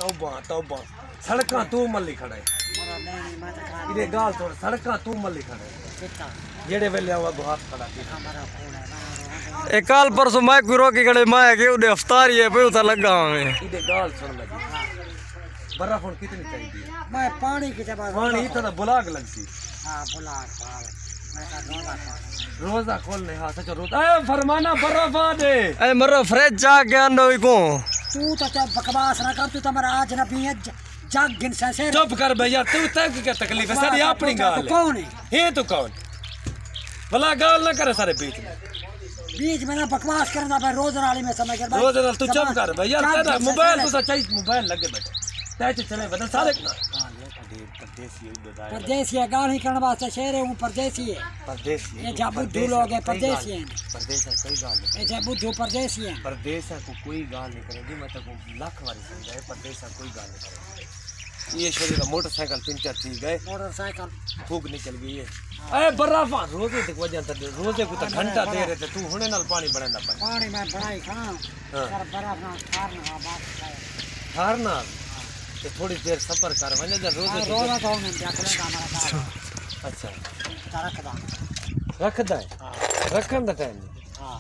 तौबा तौबा सड़का तू मल्ली खड़ा है इदे गाल तोड़ सड़का तू मल्ली खड़ा है जेड़े वेले आवा हाथ खड़ा थी ए काल परसों मैं गुरो की गड़े मैं के उदे अफ्तारी है पे उता लगा में इदे गाल सुन लगी बर्फ हुन कितनी चाहिए मैं पानी की जब पानी इतना बुलाग लगसी हां बुलाग मैं का रोजा खोलने हां सच रोजा ए फरमाना बर्फ आ दे ए मरो फ्रिज जा के आंदो को तू तो क्या बकवास ना कर तू तो मेरा आज नबी है जाग गिन से चुप कर भैया तू तक क्या तकलीफ है सारी अपनी गाल है कौन है तू कौन भला गाल ना करे सारे बीच में ना बकवास करना भाई रोज नाली में समय कर रोज नाल तू चुप कर भैया तेरा मोबाइल तो सच्चाई मोबाइल लगे बैठे तैच चले बदल सारे परदेसी है गाल ही करने वास्ते शहर है हूं परदेसी है परदेसी ये जब बुद्धू लोग है परदेसी हैं परदेस है कोई गाल नहीं ये जब बुद्धू परदेसी हैं परदेस है को कोई गाल नहीं करेगी मैं तो लाख बार समझाए परदेस है कोई गाल नहीं करेगी ये शरीर का मोटरसाइकिल पंचर थी गए मोटरसाइकिल फूक निकल गई है ए बर्राफा रोजे तक वजह तक रोजे को तो घंटा दे रहे थे तू हुने नाल पानी बढ़ांदा पाए पानी में बढ़ाई खाना कर बर्फ ना खारना बात हार ना तो थोड़ी देर सफर कर वने जब रोजे रोजा तो हमने क्या करेगा हमारा काम अच्छा रख रखदा है रखन दा टाइम हां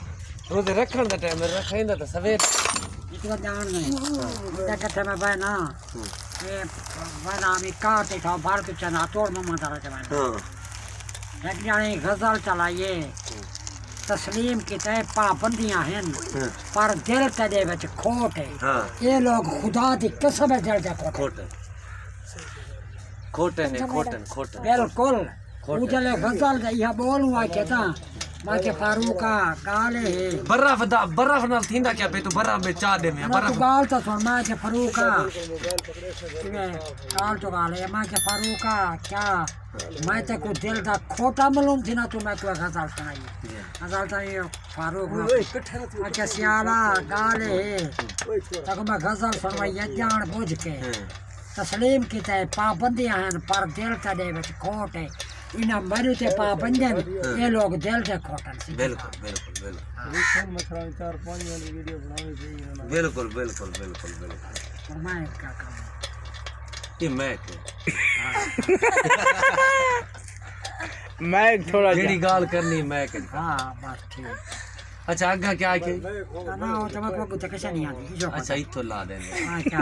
रोजे रखन दा टाइम रखैंदा तो सवेर इतना जान नहीं क्या कहते मैं भाई ना ये वाला मी काटे था भारत चना तोड़ मम्मा तारा के मैंने हां एक जाने गजल चलाइए तस्लीम की तय पाबंदियां हैं पर दिल तेरे विच खोट है ये लोग खुदा दी कसम है दिल दा खोट खोटे ने खोटन बिल्कुल उजले गजल दे यह बोलूं आ कहता मैं के फारूका गाले है बर्फ नाल थींदा क्या पे तू बर्फ में चा दे में बर्फ गाल तो सुन मैं के फारूका गाल तो गाले मैं के फारूका क्या मैं ते को दिल दा खोटा मालूम थी ना तू मैं को गजल सुनाई गजल तो ये फारूक मैं के सियाला गाले है तक मैं गजल सुनवाई जान बुझ के तस्लीम की तय पाबंदियां हैं पर दिल तेरे विच खोट है इना मरु ते पाबंदियां ये लोग दिल से खोटन बिल्कुल बिल्कुल बिल्कुल मैं क्या कहूं ये मैं थोड़ा जेडी गाल करनी मैं के हां बस ठीक अच्छा आगे क्या के ना वो तो मैं को कैसे नहीं आती जो अच्छा इतो ला देंगे अच्छा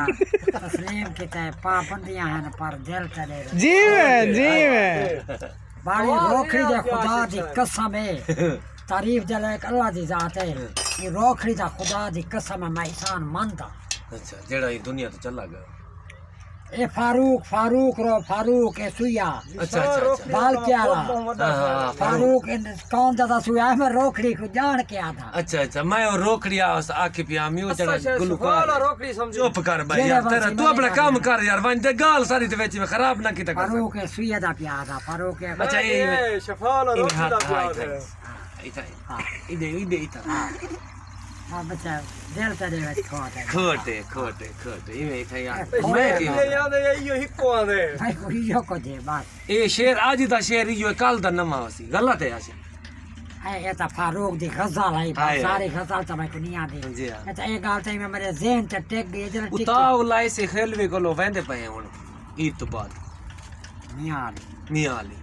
तस्लीम की तय पाबंदियां हैं पर दिल तेरे जी में बाड़ी रोखड़ी दे खुदा दी कसम है तारीफ दे लायक अल्लाह दी जात है ये रोखड़ी दा खुदा दी कसम है मैं इंसान मानता अच्छा जेड़ा ये दुनिया तो चला गया ए फारूक है सुइया अच्छा बाल क्या फारूक कौन दादा सुइया मैं रोखड़ी को जान के आता अच्छा मैं और रोकड़िया आके पिया म्यू जड़ा गुलकार रोखड़ी समझो चुप कर भाई यार तेरा तू अपना काम कर यार वन दे गाल सारी ते वेच में खराब ना कीता फारूक है सुइया दा पिया था फारूक है अच्छा ये शफाल रोकड़ी दा पिया है इधर हां बच्चा दिल तेरे विच खोटे इवे था यार मैं याद है यो हिको आंदे भाई कोई जो को दे बात ए शेर आज दा शेर यो कल दा नमा वसी गलत है आशा ये तो फारूक दी गजल है सारी गजल तो मैं को नहीं आती जी हां अच्छा ये गाल तो मेरे ज़हन ते टेक गई जरा टिक उतावला से खेलवे को लो वेंदे पे हुन ईद तो बाद मियाली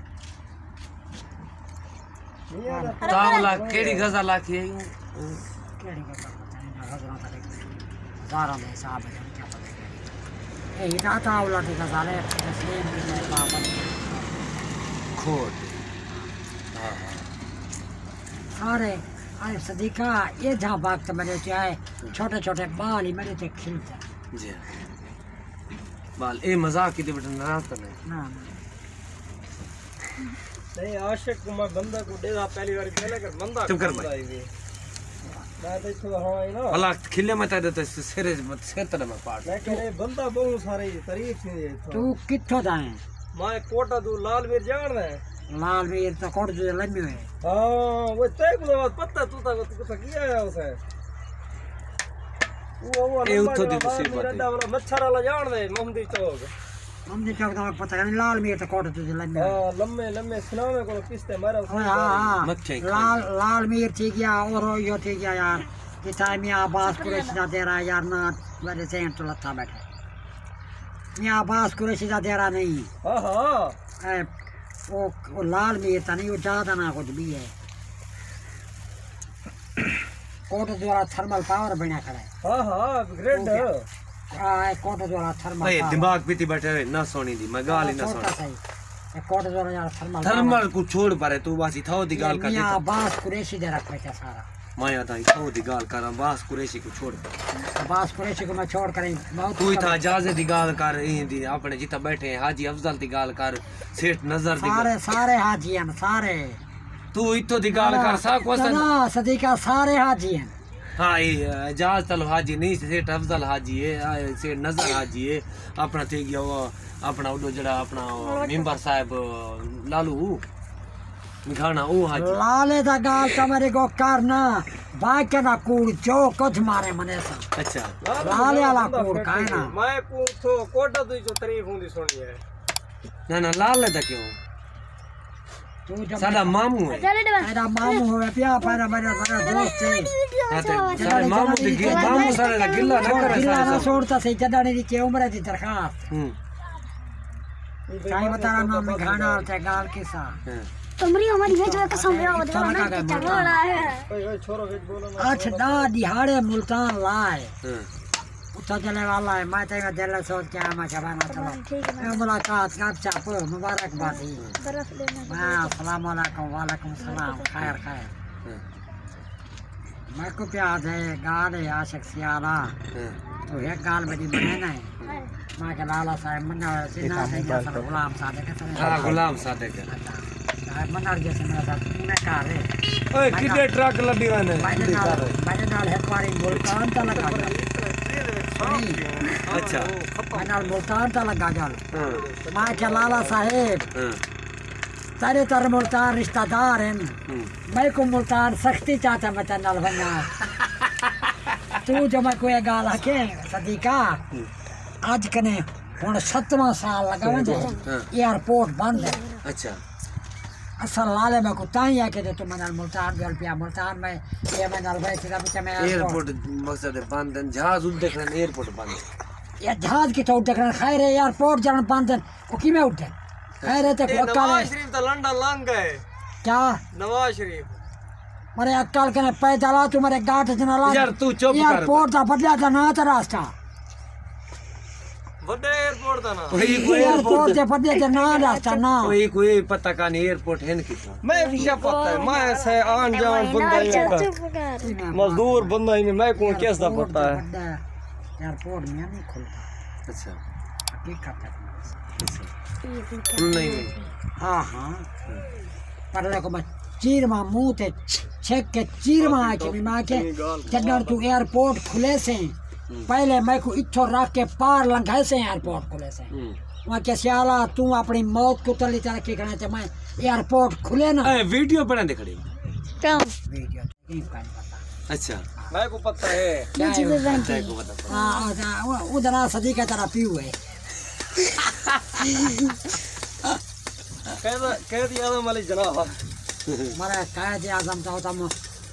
तावला केड़ी गजल आखी है केड़ी गजल गजल ज़ारा में साहब है क्या पता ये हिदा तावला दी गजल है तस्लीम की पाबंद खोट अरे अरे सदीका ये जहाँ वक्त मेरे चाहे छोटे छोटे बाल ही मेरे से खिलते जी बाल ए मजाक की बटन नाराज करना ना नहीं आशिक को मैं बंदा को देदा पहली बार पहले कर बंदा चुप कर भाई मैं तो इतो हां ना भला खिले मत दे तो सिरे मत सेतले में पाट मैं करे बंदा बहुत सारे तारीफ थी तू कित्थों दा है मैं कोटा तू लालवीर जान है लालवीर तो कोट जो लम्बी है हां वो तय को बात पता तू तो किया है उसे वो ए उतो दी मुसीबत है मच्छर वाला जान दे मोहम्मदी चौक हमने क्या पता नहीं लालवीर तो कोट जो लम्बी हां लम्बे सुनावे को किसते मारा हां लालवीर थी गया और यो थी गया यार कि टाइम या आवाज पुलिस ना दे रहा यार ना मेरे से तो लता बैठे मियां अब्बास कुरैशी दा तेरा नहीं हाँ हाँ ए, वो लाल मीर था नहीं वो ज्यादा ना कुछ भी है कोट द्वारा थर्मल पावर बना खड़ा है हाँ हाँ ग्रेड कोट द्वारा थर्मल भाई दिमाग पीती बैठे ना सोनी दी मैं गाल ही ना छोटा सोनी सही कोट द्वारा यार थर्मल थर्मल को छोड़ पारे तू बासी थाओ दी गाल कर मियां दे अब्बास कुरैशी दे रख बैठा सारा माया था थाओ दी गाल कर बास कुरैशी को छोड़ अब्बास कुरैशी को मैं छोड़ कर बहुत तू था जाजे दी गाल कर ई दी अपने जिता बैठे हैं हाजी अफजल दी गाल कर सेठ नजर दी सारे सारे हाजी हैं सारे तू इतो दी गाल कर सा क्वेश्चन ना सदीका सारे हाजी हैं हाँ ये जाज तल हाजी नहीं सेठ अफजल हाजी है सेठ नजर हाजी है अपना थे गया वो अपना उडो जड़ा अपना मेंबर साहब लालू घाना ओ हाजी लाले दा गाल कमरे को करना बाकी ना कूड़ जो कुछ मारे मने सा अच्छा लाले वाला कूड़ काहे ना मैं पूछो कोटा तुझ जो तारीफ हुंदी सुनी है ना ना लाल दा क्यों तू जब साडा मामू है मेरा मामू होवे पिया पारा मेरा दोस्त है हाँ ते साडे मामू दी मामू साडे दा गिल्ला ना करे गिल्ला ना साडे छोड़ता सही जडाने दी के उम्र दी दरखास्त काई बता रहा ना मैं घाना ते गाल के सा तुमरी हमारी भेज का समझा बता ना चढ़ रहा है ओए छोरो भेज बोलो ना आज दा दिहाड़े मुल्तान लाए उठा चले वाला है मैं तेरा दिल सोच के आमा शबाना चलो मैं मुलाकात का चाप मुबारकबाद ही बर्फ लेना मैं अस्सलाम वालेकुम सलाम खैर खैर मैं को प्यार है गाल है आशिक सियारा तो एक गाल बड़ी बने ना मैं के लाला साहब मन्ना सिन्हा से जैसा गुलाम सादे के हाँ गुलाम सादे के मन्ना जैसे मेरा साथ मैं कार है ओए कितने ट्रक लदी वाने मैंने नाल एक बार मुल्तान ता लगा अच्छा मैं नाल मुल्तान ता लगा गल मैं के लाला साहेब तारे तारे मुल्तान रिश्तेदार हैं मैं को मुल्तान सख्ती चाहता मैं तेरे नाल बना तू जो मैं कोई गाल हके सदीका आज कने हुन 7वां साल लगा वंदे एयरपोर्ट बंद है अच्छा असल लाले में को ताई आके दे तो मैं नाल मुल्तान गल पिया मुल्तान में ये मैं नाल भाई सीधा बीच में एयरपोर्ट मकसद है बंद है जहाज उड़ देख रहे एयरपोर्ट बंद ये जहाज की तो उठ देखना खैर है एयरपोर्ट जान बंद है वो की में उठे खैर है तो अक्कल नवाज है शरीफ तो लंदन लंग गए क्या नवाज शरीफ मरे अक्कल के पैदल आ तुम्हारे गाट जना ला यार तू चुप कर एयरपोर्ट दा बदला दा ना ता रास्ता बड़े एयरपोर्ट था ना कोई एयरपोर्ट दे बदले दा ना रास्ता ना कोई पता का नहीं एयरपोर्ट है ना कितना मैं भी क्या पता है मैं से आन जान बंदा ही है मजदूर बंदा ही नहीं मैं कौन कैसा पता है एयरपोर्ट में नहीं खुलता अच्छा हकीकत है नहीं हाँ हाँ पर देखो मैं चीरमा मुंह ते छेक के चीरमा के मां के जगह तू एयरपोर्ट खुले से पहले मैं को इथो रख के पार लंघाए से एयरपोर्ट खुले से वहां के सियाला तू अपनी मौत को तली तरक्की करने ते मैं एयरपोर्ट खुले ना वीडियो बना दे खड़ी वीडियो नहीं पता अच्छा मैं को पता है अच्छा को बता हाँ उधर सदी का तरह पीऊ है कह दिया था मालिक जनाब मरा कायदे आजम था होता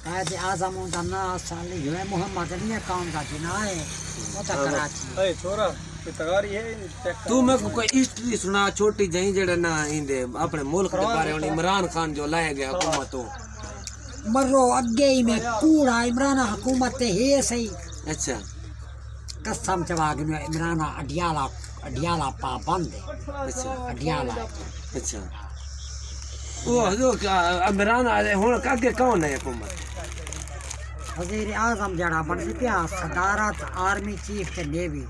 कायदे आजम होता ना साली जो है मोहम्मद नहीं कौन का जिना है वो तो कराची ए छोरा ये तगारी है तू मैं को कोई हिस्ट्री सुना छोटी जही जेड़ा ना इंदे अपने मुल्क के बारे में इमरान खान जो लाया गया हुकूमत तो मरो अगे ही में कूड़ा इमरान हुकूमत है सही अच्छा कसम चवाग में इमरान अडियाला पाबंद है अच्छा अडियाला अच्छा वो जो इमरान आए हुन काके कौन है हुकूमत वजीर आजम जड़ा बन पिया सदारत आर्मी चीफ ते नेवी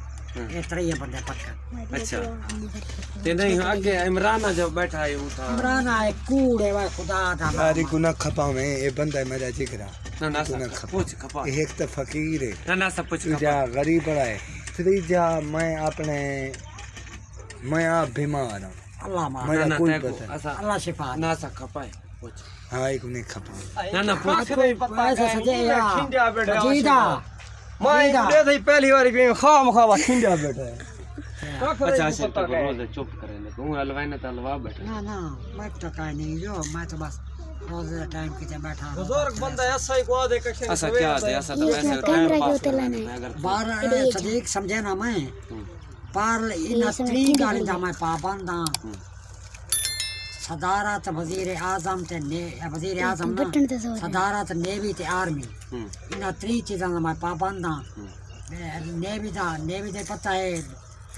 ये तरह बंदे पक्का अच्छा ते नहीं आगे इमरान जब बैठा है उठा इमरान आए कूड़े वा खुदा दा सारी गुना खपा में ये बंदा मेरा जिगरा ना ना गुना सब खपा पूछ खपा एक तो फकीर है ना ना सब कुछ तीजा खपा गरीब बड़ा है तीजा मैं आप बीमार हूँ अल्लाह मा मेरा ना कोई तेको पता ऐसा अल्लाह शिफा ना सा खपा है पूछ हाँ एक नहीं खपा ना ना पूछ ऐसा सजे या जीदा मैं दे दई पहली बार भी खाम खावा खिंजा बैठा है अच्छा अच्छा तो रोज चुप करे ले तू हलवाई ना तलवा बैठा ना ना मैं तो कहीं नहीं जो मैं तो बस रोज टाइम के बैठा बुजुर्ग बंदा ऐसा ही को दे कशन ऐसा क्या है ऐसा तो वैसे टाइम पास करना है अगर बार सदीक समझे ना मैं पार इन त्री गाली दा मैं पाबंद हां सदारत वजीर आजम ते वजीर आजम ना सदारत नेवी ते आर्मी इन त्री चीज़ां दा मैं पाबंद हां नेवी दे पता है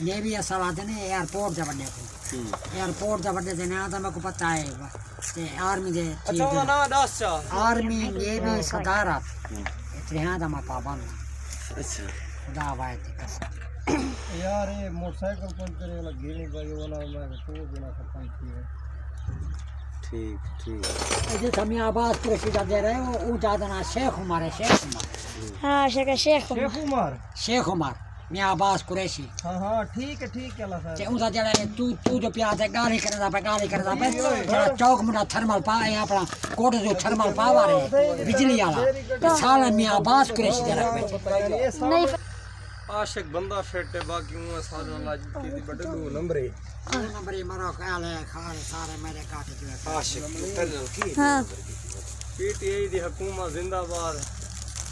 नेवी असल आते ने एयरपोर्ट जा बने एयरपोर्ट जा बने ने आता मेरे को पता है ते आर्मी दे अच्छा ना दास आर्मी नेवी सदारत इतने हाँ दा मैं पाबंद हां अच्छा खुदा वायद कसम यार ये मोटरसाइकिल पंचर वाला गिरने भाई वाला मैं तो बिना सरपंच की ठीक जो हम आवाज कुरैशी का दे रहे हो ऊंचा देना शेख उमर है शेख उमर हाँ शेख शेख उमर मैं आवाज कुरैशी हाँ ठीक है अल्लाह साहब ते ऊंचा जड़ा तू जो प्यार है गाली करदा पे जड़ा चौक मुंडा थर्मल पा है अपना कोट जो थर्मल पावा रे बिजली वाला साला मैं आवाज कुरैशी दे रहे नहीं आशिक बंदा फिट है बाकी वो सारा लाज की बड़े दो नंबर है नंबर मारो ख्याल है खारे सारे मेरे काटे जो आशिक पैनल की हाँ पीटीआई दी हुकूमत जिंदाबाद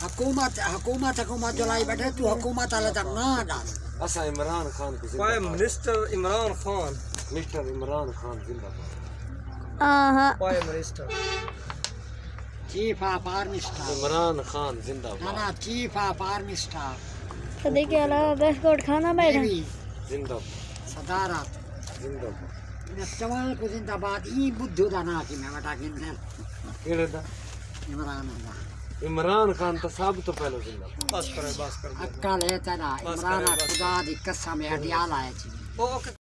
हुकूमत जो लाई बैठे तू हुकूमत वाले तक ना डाल असा इमरान खान को prime minister Imran Khan mister Imran Khan जिंदाबाद हाँ prime minister chief of army staff Imran Khan जिंदाबाद ना चीफ ऑफ आर्मी स्टाफ तो देखिए अलावा बेस्कोट खाना बैठा नेवी जिंदाबाद सदारत जिंदाबाद इन चवाल को जिंदाबाद ई बुद्धू दा ना की मैं बता गिनने केड़े दा इमरान दा इमरान खान तो सब तो पहले जिंदाबाद बस कर अक्कल है तेरा इमरान खुदा दी कसम है हडियाला है जी ओके